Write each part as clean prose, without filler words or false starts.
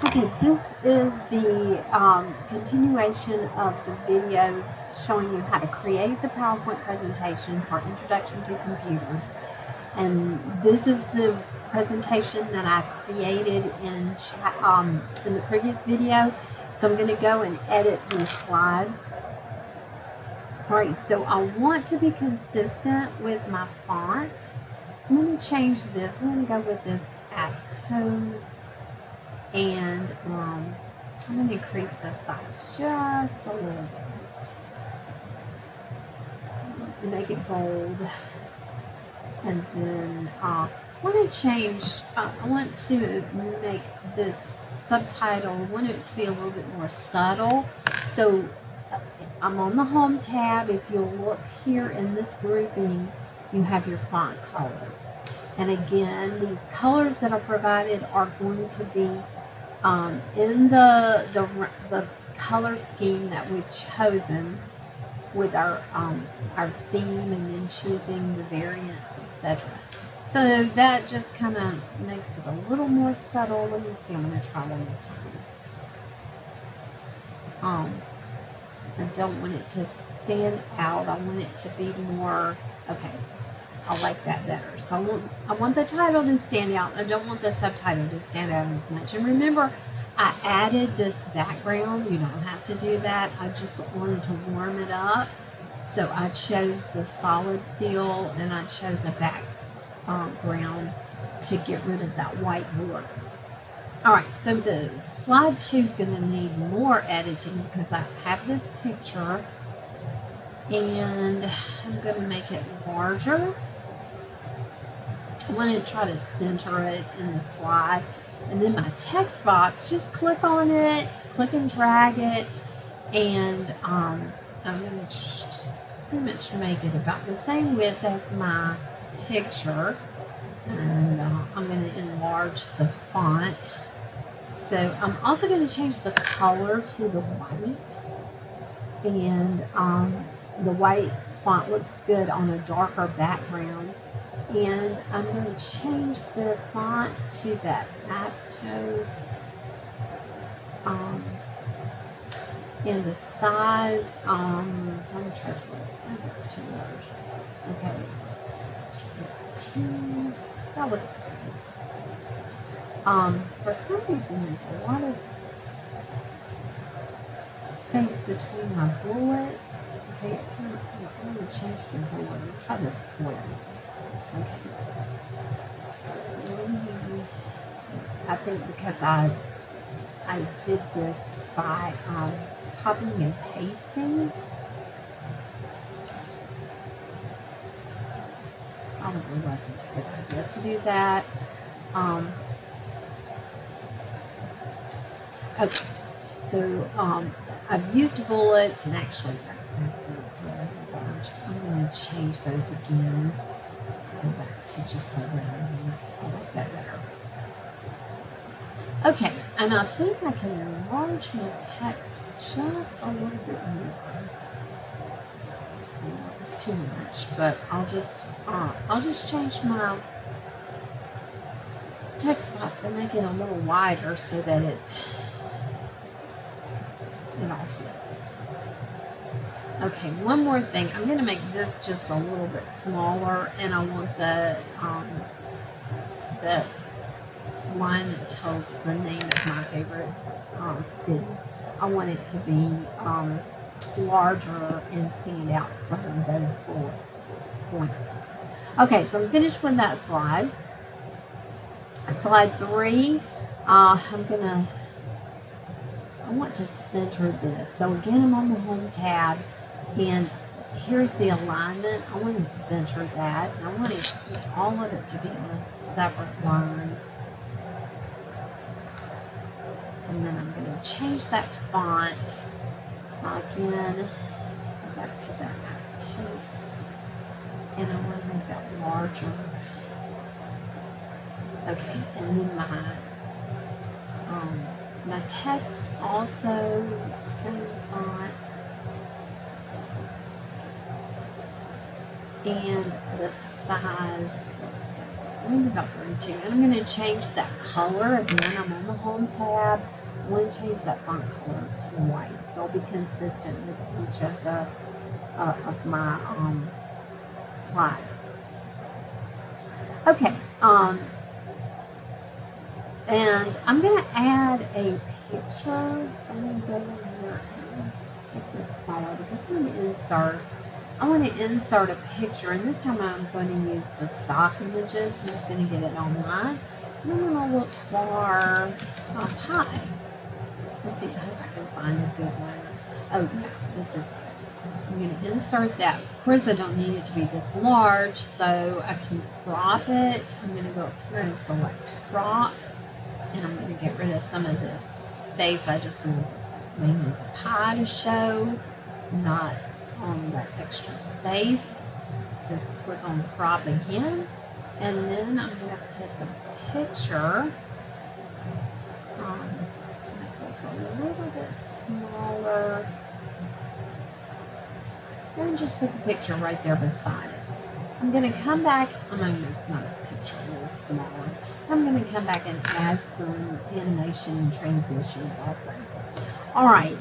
Okay, this is the continuation of the video showing you how to create the PowerPoint presentation for Introduction to Computers. And this is the presentation that I created in the previous video. So I'm going to go and edit these slides. All right, so I want to be consistent with my font. So I'm going to change this. I'm going to go with this Aptos. And I'm going to increase the size just a little bit. Make it bold. And then I want to change, I want to make this subtitle, I want it to be a little bit more subtle. So I'm on the Home tab. If you'll look here in this grouping, you have your font color. And again, these colors that are provided are going to be in the color scheme that we've chosen with our theme, and then choosing the variants, etc. So that just kind of makes it a little more subtle. Let me see. I'm going to try one more time. I don't want it to stand out. I want it to be more. Okay, I like that better. So I want the title to stand out. I don't want the subtitle to stand out as much. And remember, I added this background. You don't have to do that. I just wanted to warm it up. So I chose the solid feel, and I chose a background to get rid of that white border. All right, so the slide 2 is going to need more editing because I have this picture, and I'm going to make it larger. I want to try to center it in the slide. And then my text box, just click on it, click and drag it, and I'm going to pretty much make it about the same width as my picture. And I'm going to enlarge the font. So I'm also going to change the color to the white. And the white font looks good on a darker background. And I'm going to change the font to that Aptos. And the size, let me try to, I think it's too large. Okay, let's try 2. That looks good. For some reason, there's a lot of space between my bullets. Okay, I'm going to change the bullet. Try the square. Okay. So, I think because I did this by copying and pasting. Probably wasn't a good idea to do that. Okay, so I've used bullets, and actually those bullets were really large. I'm going to change those again. Go back to just the round ones. I like that better. Okay, and I think I can enlarge my text just a little bit more. It's too much, but I'll just change my text box and make it a little wider so that it all fits. Okay, one more thing. I'm going to make this just a little bit smaller, and I want the line that tells the name of my favorite city. I want it to be larger and stand out from those bullet points. Okay, so I'm finished with that slide. Slide 3, I want to center this. So again, I'm on the Home tab, and here's the alignment. I want to center that. And I want all of it to be on a separate line. And then I'm going to change that font. Again, go back to that Aptos, and I want to make that larger. Okay, and then my text also same font, and the size. maybe about 32. And I'm going to change that color. Again, I'm on the home tab. I'm going to change that font color to white. So it'll be consistent with each of the of my slides. Okay. And I'm going to add a picture. So I'm going to go in here and make this smaller because I'm going to insert. I want to insert a picture, and this time I'm going to use the stock images. I'm just going to get it online. And I'm going to look for pie. Let's see, I hope I can find a good one. Oh, yeah, this is good. I'm going to insert that. Of course, I don't need it to be this large, so I can crop it. I'm going to go up here and select crop, and I'm going to get rid of some of this space. I just want mainly the pie to show, not on that extra space. So click on crop again, and then I'm going to put the picture, make this a little bit smaller, and just put the picture right there beside it. I'm going to come back, I'm going to make my picture a little smaller. I'm going to come back and add some animation and transitions also. Alright,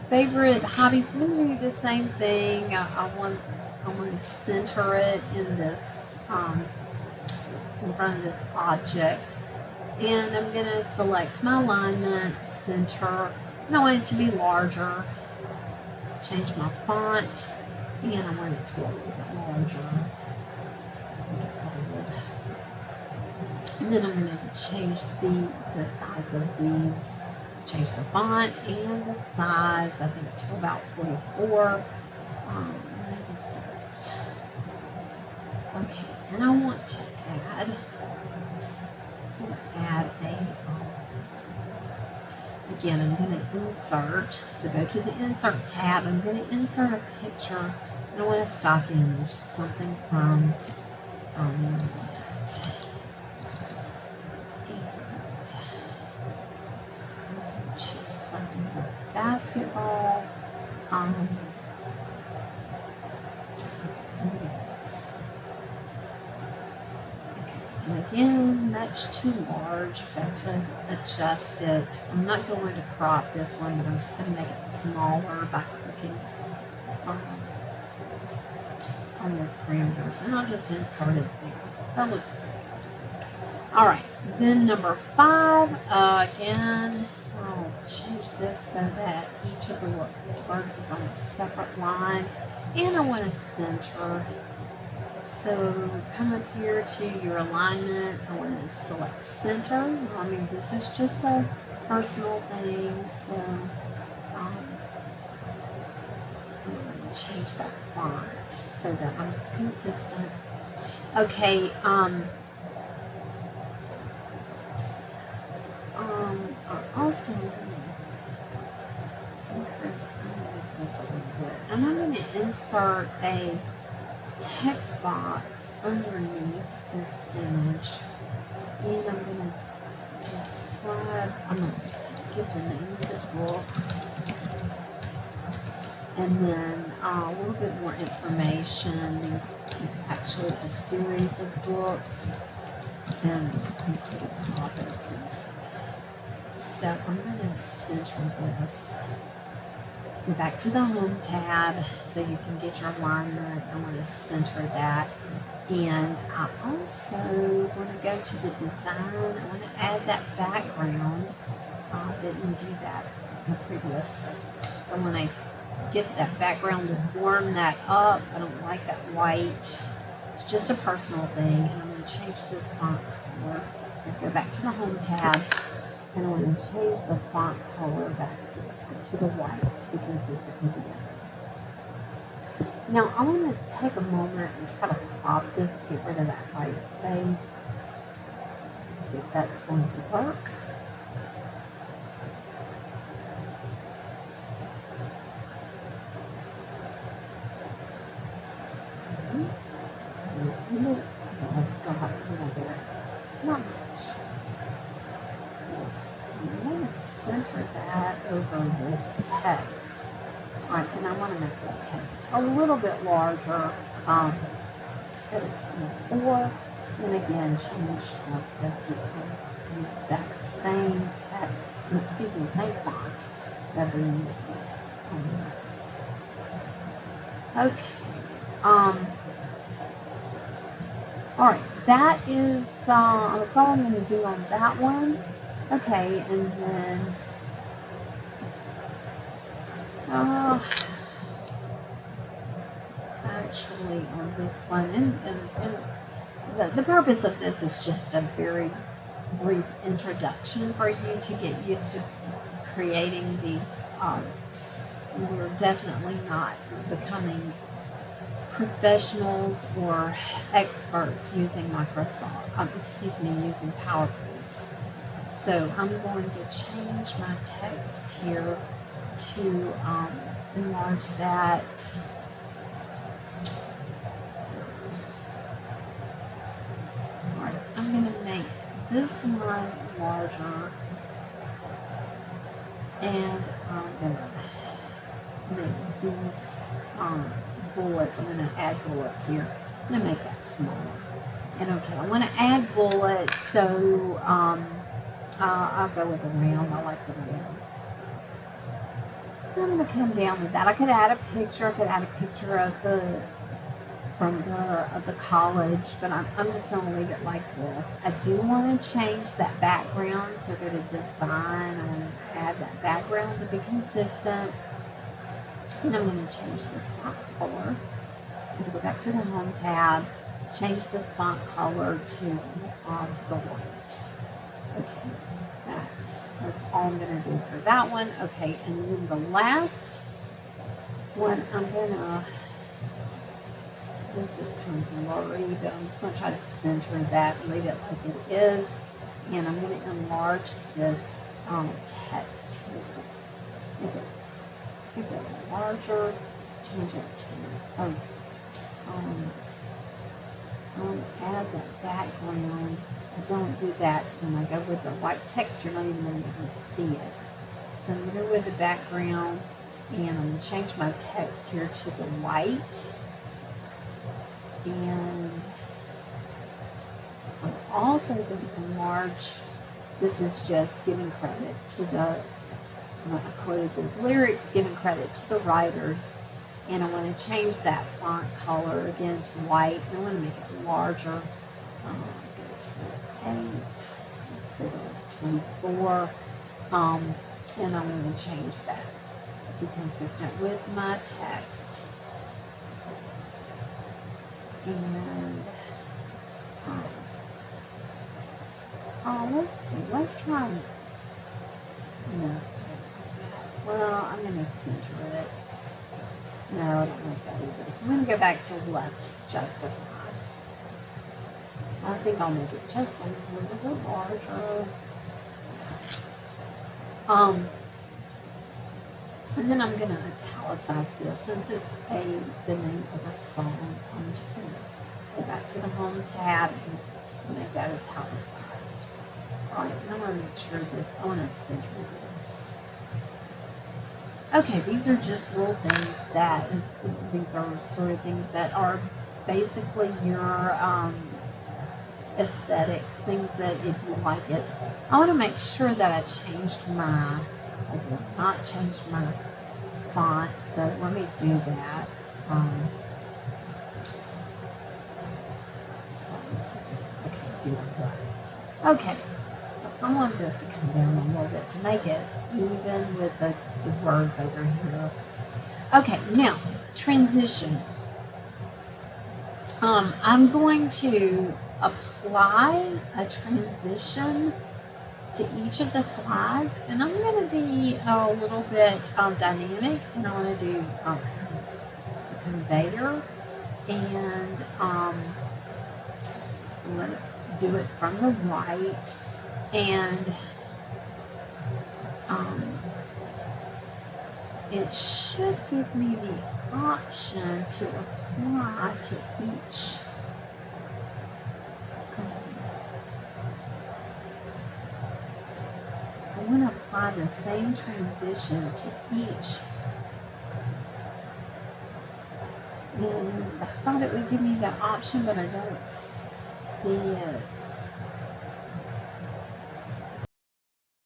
favorite hobbies. I'm going to do the same thing. I want to center it in this, in front of this object. And I'm going to select my alignment, center, and I want it to be larger. Change my font, and I want it to be a little bit larger. And then I'm going to change the size of these. Change the font and the size, I think, to about 44. Okay, and I want to add again, I'm going to insert. So go to the insert tab. I'm going to insert a picture, and I want a stock image, something from basketball. And again, that's too large. Got to adjust it. I'm not going to crop this one, but I'm just going to make it smaller by clicking on those parameters, and I'll just insert it there. That looks good. All right. Then number 5. Again, I'll change this so that each of the words is on a separate line, and I want to center. So come up here to your alignment. I want to select center. I mean, this is just a personal thing, so I'm going to change that font so that I'm consistent. Okay. I also increase this a little bit, and I'm going to insert a text box underneath this image, and I'm going to describe, I'm going to give the name of the book, and then a little bit more information. This is actually a series of books, and including topics. So I'm going to center this. Go back to the home tab so you can get your alignment. I want to center that. And I also want to go to the design. I want to add that background. I didn't do that in the previous. So when I get that background to warm that up, I don't like that white. It's just a personal thing. And I'm going to change this font color. So go back to the home tab. And I want to change the font color back to the white to be consistent with the other. Now I want to take a moment and try to crop this to get rid of that white space. Let's see if that's going to work. I still have a little bit, not much. I'm going to center that over this text. Alright, and I want to make this text a little bit larger. go to 24, and again change let's go to use that same text, excuse me, same font that we're using. Okay. All right, that is that's all I'm going to do on that one. Okay, and then actually on this one, and the purpose of this is just a very brief introduction for you to get used to creating these. We're definitely not becoming professionals or experts using Microsoft, using PowerPoint. So I'm going to change my text here to enlarge that. Alright, I'm going to make this line larger, and I'm going to make these bullets. I'm going to add bullets here. I'm going to make that smaller. And okay, I want to add bullets, so I'll go with the round. I like the round. I'm going to come down with that. I could add a picture. I could add a picture of the college, but I'm just going to leave it like this. I do want to change that background, so go to design. I'm going to add that background to be consistent. And I'm going to change this font color. So I'm going to go back to the Home tab, change this font color to the white. Okay, that's all I'm going to do for that one. Okay, and then the last one, I'm going to, this is kind of blurry, but I'm just going to try to center that and leave it like it is. And I'm going to enlarge this text here. Make it larger, change it to, add that background. I don't do that when I go with the white text, you're not even going to see it. So I'm going to go with the background, and I'm going to change my text here to the white. And I'm also going to enlarge, this is just giving credit to the, I quoted those lyrics, giving credit to the writers, and I want to change that font color again to white, and I want to make it larger. Go to 8, let's go to 24, and I'm going to change that to be consistent with my text. And let's see, let's try, no. Well, I'm going to center it. No, I don't like that either. So I'm going to go back to left justified. I think I'll make it just a little bit larger. And then I'm going to italicize this. Since it's the name of a song, I'm just going to go back to the Home tab and make that italicized. Alright, and I want to make sure this, I want to center this. Okay, these are just little things that, these are sort of things that are basically your aesthetics, things that if you like it. I want to make sure that I did not change my font, so let me do that. Okay, so I want this to come down a little bit to make it even with the words over here. Okay, now transitions. I'm going to apply a transition to each of the slides, and I'm going to be a little bit dynamic, and I want to do a conveyor, and I'm going to do it from the right, and it should give me the option to apply to each. I want to apply the same transition to each. And thought it would give me that option, but I don't see it.